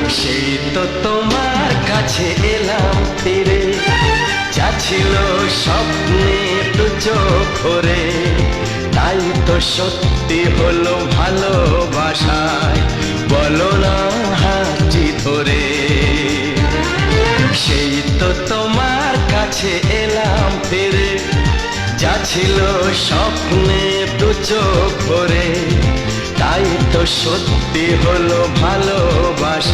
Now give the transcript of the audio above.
সেই তো তোমার কাছে এলাম ফিরে, যা ছিল স্বপ্নে দু চোখ ভরে, তাই তো সত্যি হলো ভালোবাসায়, বলো না হাতটি ধরে। সেই তো তোমার কাছে এলাম ফিরে, যা ছিল স্বপ্নে দু চোখ ভরে, তাই তো সত্যি হলো ভালোবাসা।